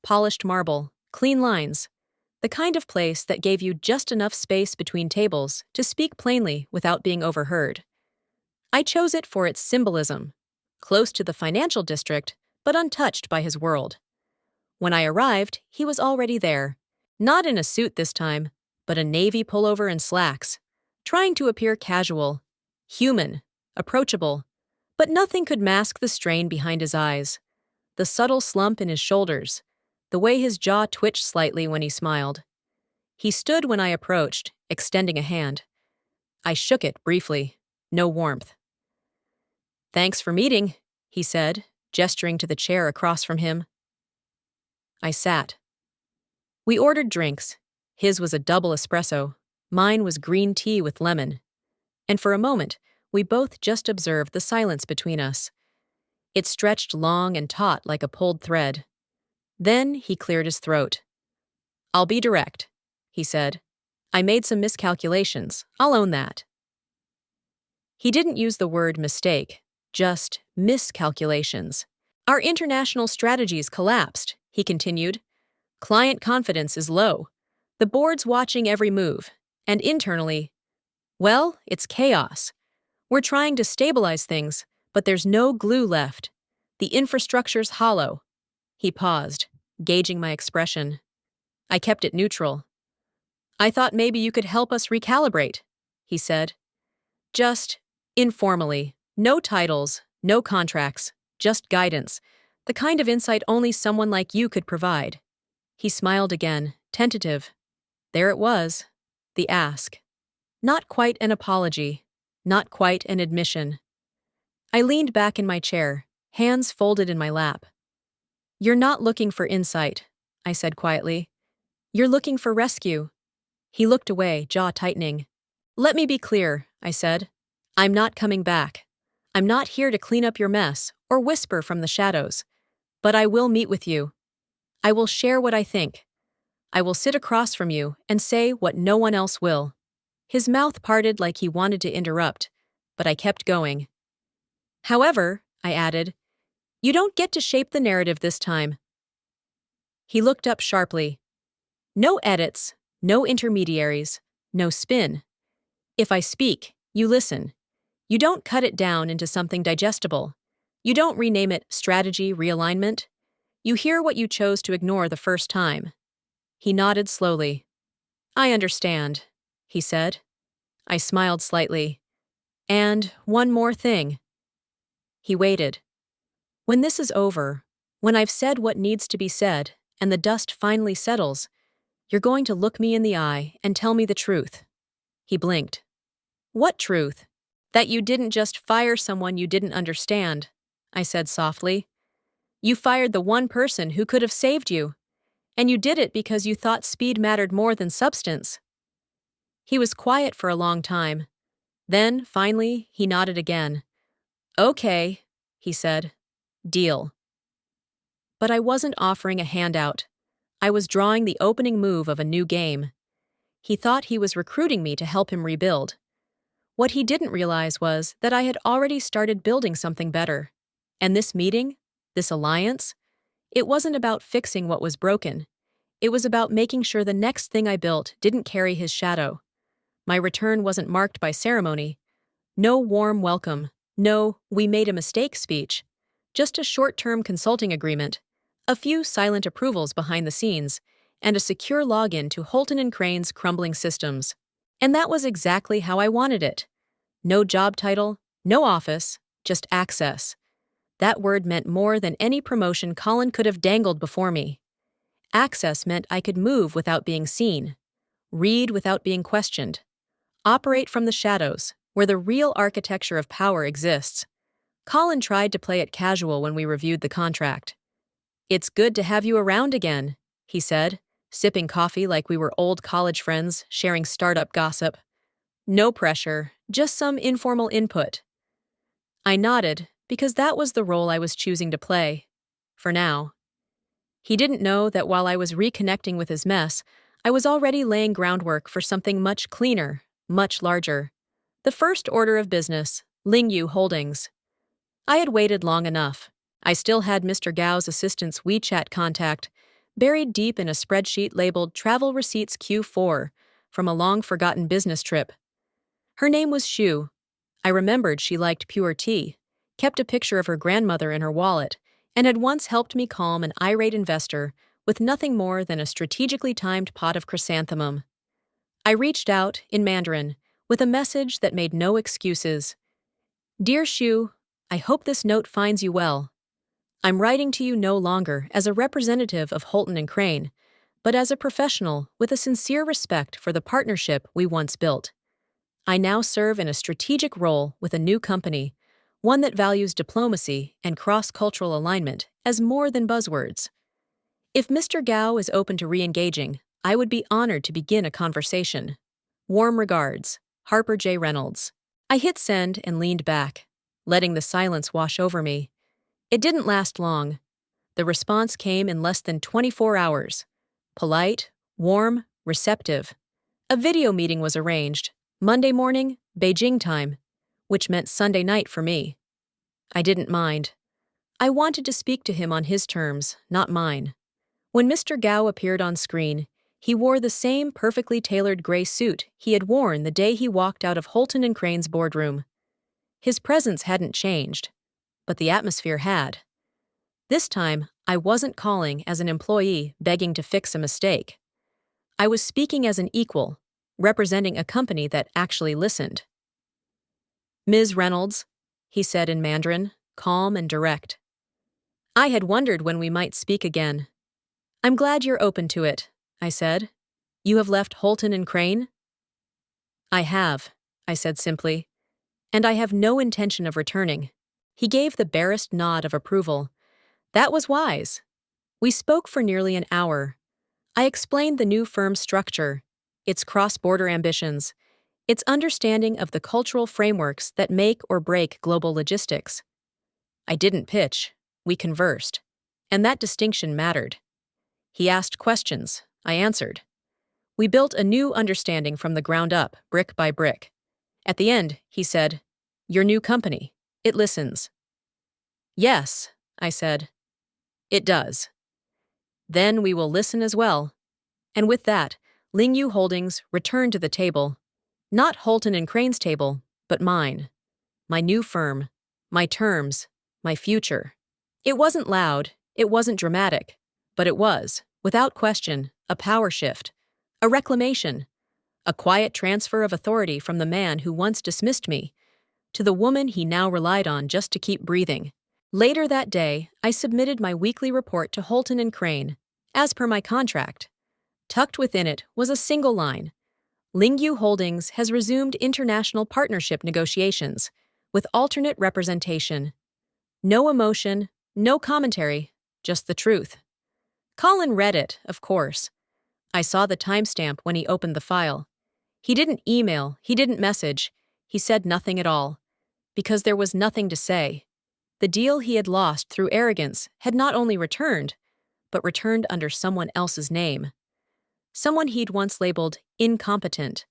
Polished marble, clean lines. The kind of place that gave you just enough space between tables to speak plainly without being overheard. I chose it for its symbolism. Close to the financial district, but untouched by his world. When I arrived, he was already there. Not in a suit this time, but a navy pullover and slacks. Trying to appear casual, human, approachable. But nothing could mask the strain behind his eyes. The subtle slump in his shoulders. The way his jaw twitched slightly when he smiled. He stood when I approached, extending a hand. I shook it briefly. No warmth. Thanks for meeting, he said, gesturing to the chair across from him. I sat. We ordered drinks. His was a double espresso. Mine was green tea with lemon. And for a moment, we both just observed the silence between us. It stretched long and taut like a pulled thread. Then he cleared his throat. I'll be direct, he said. I made some miscalculations. I'll own that. He didn't use the word mistake, just miscalculations. Our international strategies collapsed, he continued. Client confidence is low. The board's watching every move. And internally, well, it's chaos. We're trying to stabilize things, but there's no glue left. The infrastructure's hollow. He paused, gauging my expression. I kept it neutral. I thought maybe you could help us recalibrate, he said. Just informally. No titles, no contracts, just guidance. The kind of insight only someone like you could provide. He smiled again, tentative. There it was, the ask. Not quite an apology, not quite an admission. I leaned back in my chair, hands folded in my lap. You're not looking for insight, I said quietly. You're looking for rescue. He looked away, jaw tightening. Let me be clear, I said. I'm not coming back. I'm not here to clean up your mess or whisper from the shadows. But I will meet with you. I will share what I think. I will sit across from you and say what no one else will. His mouth parted like he wanted to interrupt, but I kept going. However, I added, you don't get to shape the narrative this time. He looked up sharply. No edits, no intermediaries, no spin. If I speak, you listen. You don't cut it down into something digestible. You don't rename it strategy realignment. You hear what you chose to ignore the first time. He nodded slowly. I understand, he said. I smiled slightly. And one more thing. He waited. When this is over, when I've said what needs to be said, and the dust finally settles, you're going to look me in the eye and tell me the truth. He blinked. What truth? That you didn't just fire someone you didn't understand, I said softly. You fired the one person who could have saved you, and you did it because you thought speed mattered more than substance. He was quiet for a long time. Then, finally, he nodded again. Okay, he said. Deal. But I wasn't offering a handout. I was drawing the opening move of a new game. He thought he was recruiting me to help him rebuild. What he didn't realize was that I had already started building something better. And this meeting, this alliance, it wasn't about fixing what was broken. It was about making sure the next thing I built didn't carry his shadow. My return wasn't marked by ceremony. No warm welcome. No, we made a mistake speech. Just a short-term consulting agreement. A few silent approvals behind the scenes, and a secure login to Holton and Crane's crumbling systems. And that was exactly how I wanted it. No job title, no office, just access. That word meant more than any promotion Colin could have dangled before me. Access meant I could move without being seen, read without being questioned, operate from the shadows, where the real architecture of power exists. Colin tried to play it casual when we reviewed the contract. "It's good to have you around again," he said, sipping coffee like we were old college friends sharing startup gossip. No pressure, just some informal input. I nodded, because that was the role I was choosing to play. For now. He didn't know that while I was reconnecting with his mess, I was already laying groundwork for something much cleaner, much larger. The first order of business, Lingyu Holdings. I had waited long enough. I still had Mr. Gao's assistant's WeChat contact, buried deep in a spreadsheet labeled Travel Receipts Q4 from a long-forgotten business trip. Her name was Xu. I remembered she liked pure tea, kept a picture of her grandmother in her wallet, and had once helped me calm an irate investor with nothing more than a strategically timed pot of chrysanthemum. I reached out, in Mandarin, with a message that made no excuses. "Dear Xu, I hope this note finds you well. I'm writing to you no longer as a representative of Holton and Crane, but as a professional with a sincere respect for the partnership we once built. I now serve in a strategic role with a new company, one that values diplomacy and cross-cultural alignment as more than buzzwords. If Mr. Gao is open to re-engaging, I would be honored to begin a conversation. Warm regards, Harper J. Reynolds." I hit send and leaned back, letting the silence wash over me. It didn't last long. The response came in less than 24 hours. Polite, warm, receptive. A video meeting was arranged, Monday morning, Beijing time, which meant Sunday night for me. I didn't mind. I wanted to speak to him on his terms, not mine. When Mr. Gao appeared on screen, he wore the same perfectly tailored gray suit he had worn the day he walked out of Holton and Crane's boardroom. His presence hadn't changed, but the atmosphere had. This time, I wasn't calling as an employee begging to fix a mistake. I was speaking as an equal, representing a company that actually listened. "Ms. Reynolds," he said in Mandarin, calm and direct. I had wondered when we might speak again. "I'm glad you're open to it," I said. "You have left Holton and Crane?" "I have," I said simply, "and I have no intention of returning." He gave the barest nod of approval. That was wise. We spoke for nearly an hour. I explained the new firm's structure, its cross-border ambitions, its understanding of the cultural frameworks that make or break global logistics. I didn't pitch, we conversed, and that distinction mattered. He asked questions, I answered. We built a new understanding from the ground up, brick by brick. At the end, he said, "Your new company, it listens." "Yes," I said. "It does." "Then we will listen as well." And with that, Lingyu Holdings returned to the table. Not Holton and Crane's table, but mine. My new firm, my terms, my future. It wasn't loud, it wasn't dramatic, but it was, without question, a power shift, a reclamation, a quiet transfer of authority from the man who once dismissed me to the woman he now relied on just to keep breathing. Later that day, I submitted my weekly report to Holton and Crane, as per my contract. Tucked within it was a single line. Lingyu Holdings has resumed international partnership negotiations with alternate representation. No emotion, no commentary, just the truth. Colin read it, of course. I saw the timestamp when he opened the file. He didn't email, he didn't message, he said nothing at all. Because there was nothing to say. The deal he had lost through arrogance had not only returned, but returned under someone else's name. Someone he'd once labeled incompetent.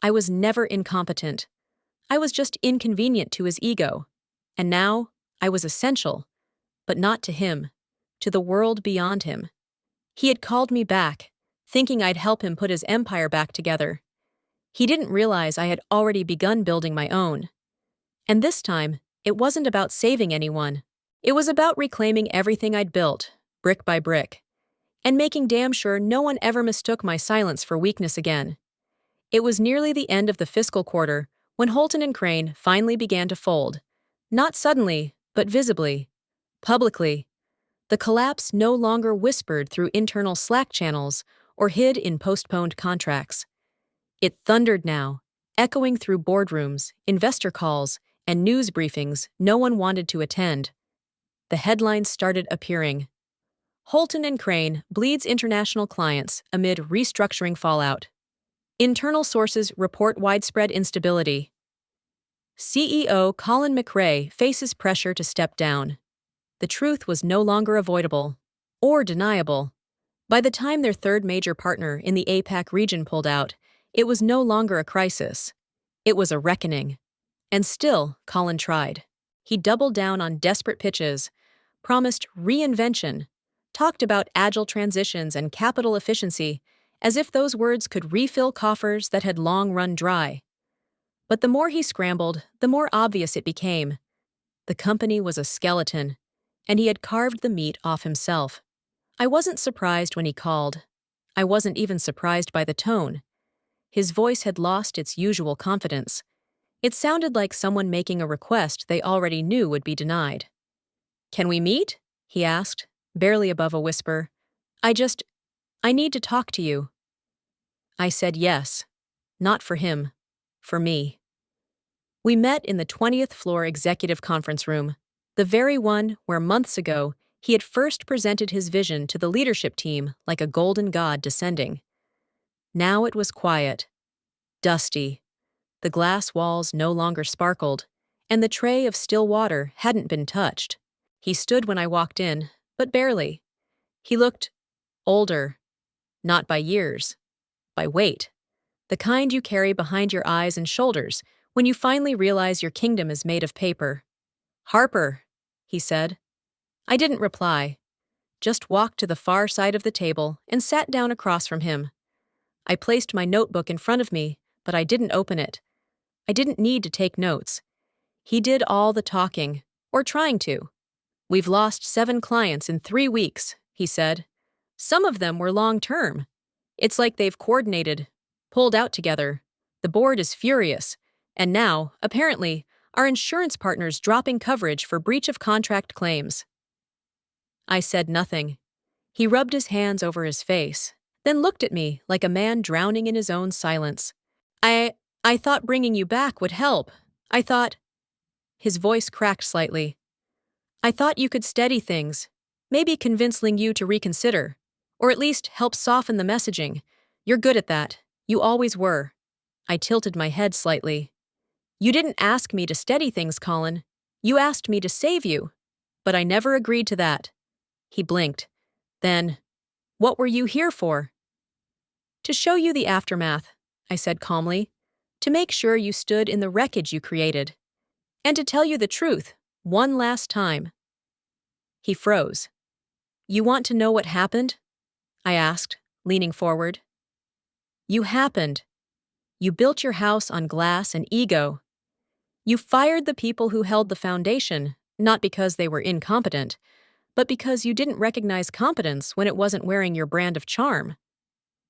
I was never incompetent. I was just inconvenient to his ego. And now, I was essential, but not to him, to the world beyond him. He had called me back, thinking I'd help him put his empire back together. He didn't realize I had already begun building my own. And this time, it wasn't about saving anyone. It was about reclaiming everything I'd built, brick by brick. and making damn sure no one ever mistook my silence for weakness again. It was nearly the end of the fiscal quarter when Holton and Crane finally began to fold. Not suddenly, but visibly. Publicly. The collapse no longer whispered through internal Slack channels or hid in postponed contracts. It thundered now, echoing through boardrooms, investor calls, and news briefings no one wanted to attend. The headlines started appearing. Holton and Crane bleeds international clients amid restructuring fallout. Internal sources report widespread instability. CEO Colin McRae faces pressure to step down. The truth was no longer avoidable or deniable. By the time their third major partner in the APAC region pulled out, it was no longer a crisis. It was a reckoning. And still, Colin tried. He doubled down on desperate pitches, promised reinvention, talked about agile transitions and capital efficiency, as if those words could refill coffers that had long run dry. But the more he scrambled, the more obvious it became. The company was a skeleton, and he had carved the meat off himself. I wasn't surprised when he called. I wasn't even surprised by the tone. His voice had lost its usual confidence. It sounded like someone making a request they already knew would be denied. "Can we meet?" he asked, barely above a whisper. I need to talk to you." I said yes. Not for him. For me. We met in the 20th floor executive conference room, the very one where months ago he had first presented his vision to the leadership team like a golden god descending. Now it was quiet. Dusty. The glass walls no longer sparkled, and the tray of still water hadn't been touched. He stood when I walked in, but barely. He looked older. Not by years. By weight. The kind you carry behind your eyes and shoulders when you finally realize your kingdom is made of paper. "Harper," he said. I didn't reply. Just walked to the far side of the table and sat down across from him. I placed my notebook in front of me, but I didn't open it. I didn't need to take notes. He did all the talking, or trying to. "We've lost 7 clients in 3 weeks," he said. "Some of them were long-term. It's like they've coordinated, pulled out together. The board is furious, and now, apparently, our insurance partner's dropping coverage for breach of contract claims." I said nothing. He rubbed his hands over his face, then looked at me like a man drowning in his own silence. I thought bringing you back would help. I thought..." His voice cracked slightly. "I thought you could steady things, maybe convince Ling Yu to reconsider, or at least help soften the messaging. You're good at that. You always were." I tilted my head slightly. "You didn't ask me to steady things, Colin. You asked me to save you. But I never agreed to that." He blinked. Then, "What were you here for?" "To show you the aftermath," I said calmly. "To make sure you stood in the wreckage you created. And to tell you the truth, one last time." He froze. "You want to know what happened?" I asked, leaning forward. "You happened. You built your house on glass and ego. You fired the people who held the foundation, not because they were incompetent, but because you didn't recognize competence when it wasn't wearing your brand of charm."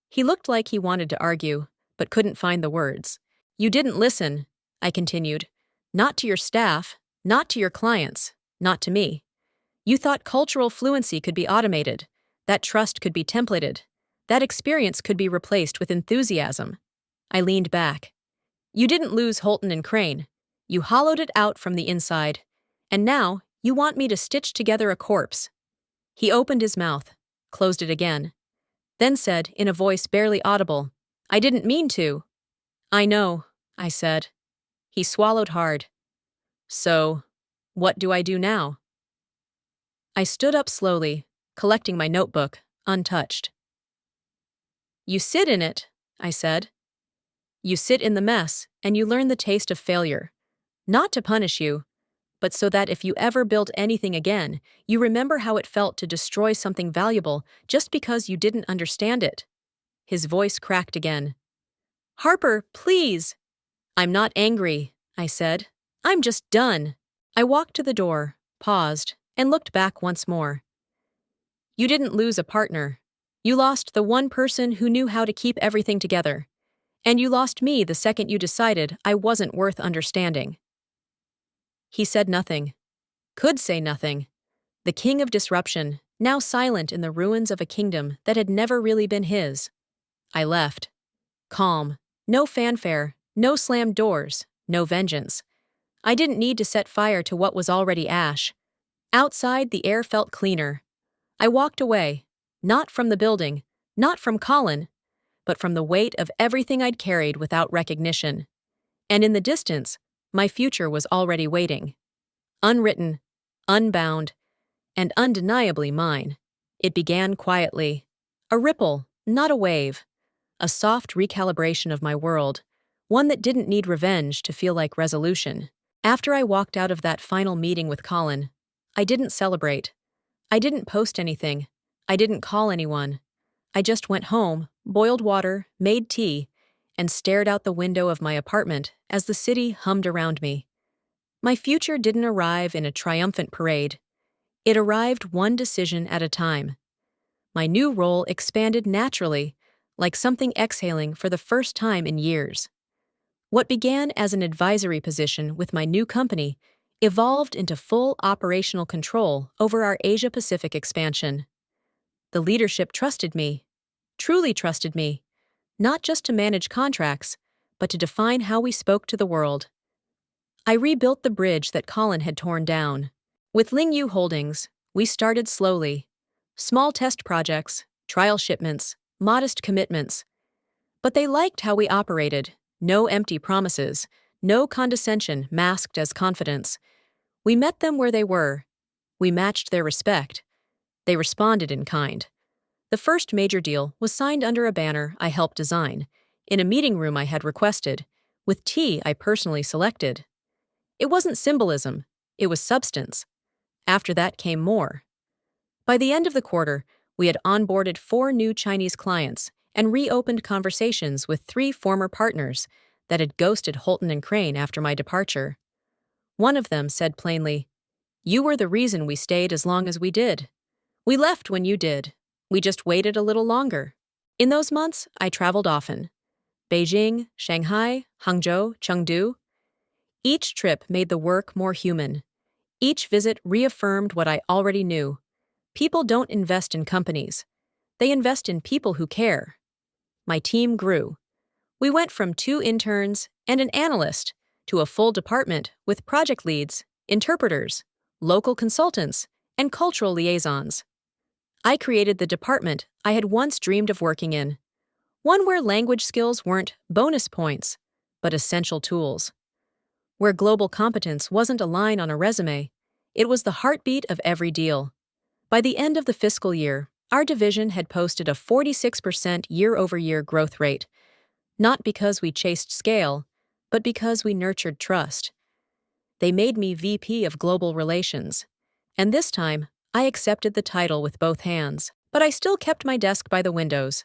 He looked like he wanted to argue, but couldn't find the words. "You didn't listen," I continued. "Not to your staff, not to your clients, not to me. You thought cultural fluency could be automated, that trust could be templated, that experience could be replaced with enthusiasm." I leaned back. "You didn't lose Holton and Crane. You hollowed it out from the inside. And now, you want me to stitch together a corpse." He opened his mouth, closed it again, then said in a voice barely audible, "I didn't mean to." "I know," I said. He swallowed hard. "So, what do I do now?" I stood up slowly, collecting my notebook, untouched. "You sit in it," I said. "You sit in the mess, and you learn the taste of failure. Not to punish you, but so that if you ever build anything again, you remember how it felt to destroy something valuable just because you didn't understand it." His voice cracked again. "Harper, please!" "I'm not angry," I said. "I'm just done." I walked to the door, paused, and looked back once more. "You didn't lose a partner," You lost the one person who knew how to keep everything together. And you lost me the second you decided I wasn't worth understanding." He said nothing, could say nothing. The king of disruption, now silent in the ruins of a kingdom that had never really been his. I left. Calm. No fanfare, no slammed doors, no vengeance. I didn't need to set fire to what was already ash. Outside, the air felt cleaner. I walked away, not from the building, not from Colin, but from the weight of everything I'd carried without recognition. And in the distance, my future was already waiting. Unwritten, unbound, and undeniably mine. It began quietly. A ripple, not a wave. A soft recalibration of my world, one that didn't need revenge to feel like resolution. After I walked out of that final meeting with Colin, I didn't celebrate. I didn't post anything. I didn't call anyone. I just went home, boiled water, made tea, and stared out the window of my apartment as the city hummed around me. My future didn't arrive in a triumphant parade. It arrived one decision at a time. My new role expanded naturally, like something exhaling for the first time in years. What began as an advisory position with my new company evolved into full operational control over our Asia-Pacific expansion. The leadership trusted me, truly trusted me, not just to manage contracts, but to define how we spoke to the world. I rebuilt the bridge that Colin had torn down. With Lingyu Holdings, we started slowly. Small test projects, trial shipments, modest commitments. But they liked how we operated. No empty promises, no condescension masked as confidence. We met them where they were. We matched their respect. They responded in kind. The first major deal was signed under a banner I helped design, in a meeting room I had requested, with tea I personally selected. It wasn't symbolism, it was substance. After that came more. By the end of the quarter, we had onboarded 4 new Chinese clients and reopened conversations with 3 former partners that had ghosted Holton and Crane after my departure. One of them said plainly, "You were the reason we stayed as long as we did. We left when you did. We just waited a little longer." In those months, I traveled often. Beijing, Shanghai, Hangzhou, Chengdu. Each trip made the work more human. Each visit reaffirmed what I already knew. People don't invest in companies. They invest in people who care. My team grew. We went from 2 interns and an analyst to a full department with project leads, interpreters, local consultants, and cultural liaisons. I created the department I had once dreamed of working in, one where language skills weren't bonus points, but essential tools. Where global competence wasn't a line on a resume, it was the heartbeat of every deal. By the end of the fiscal year, our division had posted a 46% year-over-year growth rate, not because we chased scale, but because we nurtured trust. They made me VP of Global Relations, and this time, I accepted the title with both hands. But I still kept my desk by the windows,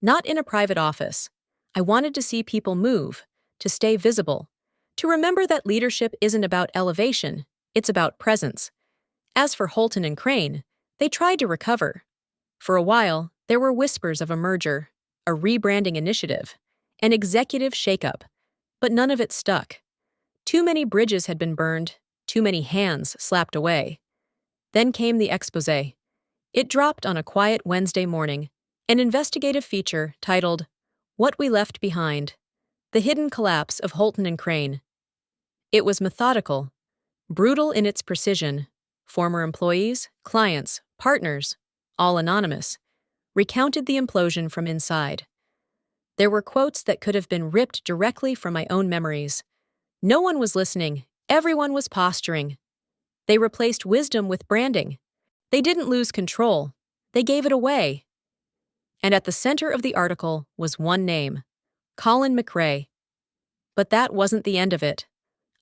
not in a private office. I wanted to see people move, to stay visible, to remember that leadership isn't about elevation, it's about presence. As for Holton and Crane, they tried to recover. For a while, there were whispers of a merger, a rebranding initiative, an executive shakeup, but none of it stuck. Too many bridges had been burned, too many hands slapped away. Then came the exposé. It dropped on a quiet Wednesday morning, an investigative feature titled, "What We Left Behind: The Hidden Collapse of Holton and Crane." It was methodical, brutal in its precision. Former employees, clients, partners, all anonymous, recounted the implosion from inside. There were quotes that could have been ripped directly from my own memories. No one was listening, everyone was posturing. They replaced wisdom with branding. They didn't lose control, they gave it away. And at the center of the article was one name, Colin McRae. But that wasn't the end of it.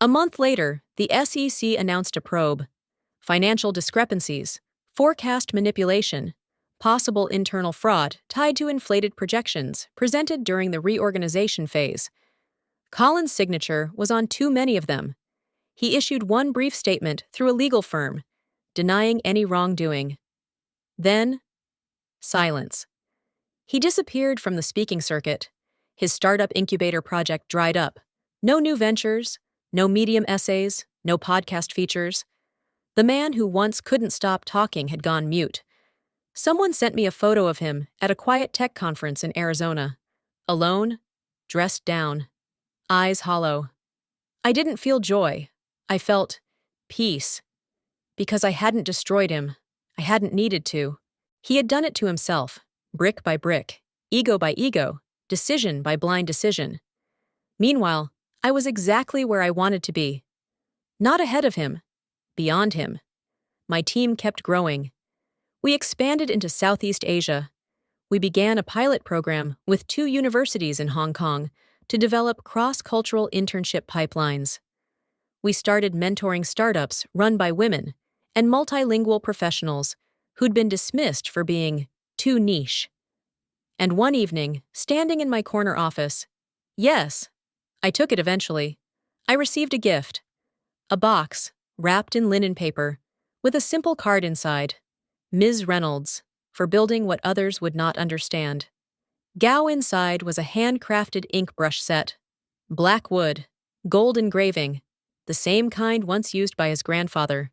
A month later, the SEC announced a probe. Financial discrepancies, forecast manipulation, possible internal fraud tied to inflated projections presented during the reorganization phase. Colin's signature was on too many of them. He issued one brief statement through a legal firm, denying any wrongdoing. Then, silence. He disappeared from the speaking circuit. His startup incubator project dried up. No new ventures, no Medium essays, no podcast features. The man who once couldn't stop talking had gone mute. Someone sent me a photo of him at a quiet tech conference in Arizona. Alone, dressed down, eyes hollow. I didn't feel joy. I felt peace. Because I hadn't destroyed him. I hadn't needed to. He had done it to himself, brick by brick, ego by ego, decision by blind decision. Meanwhile, I was exactly where I wanted to be. Not ahead of him, beyond him. My team kept growing. We expanded into Southeast Asia. We began a pilot program with 2 universities in Hong Kong to develop cross-cultural internship pipelines. We started mentoring startups run by women and multilingual professionals who'd been dismissed for being too niche. And one evening, standing in my corner office, yes, I took it eventually, I received a gift. A box, wrapped in linen paper, with a simple card inside. Ms. Reynolds, for building what others would not understand. Gao inside was a handcrafted ink brush set. Black wood, gold engraving, the same kind once used by his grandfather.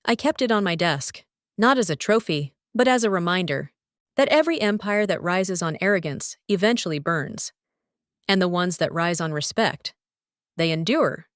I kept it on my desk, not as a trophy, but as a reminder that every empire that rises on arrogance eventually burns. And the ones that rise on respect, they endure.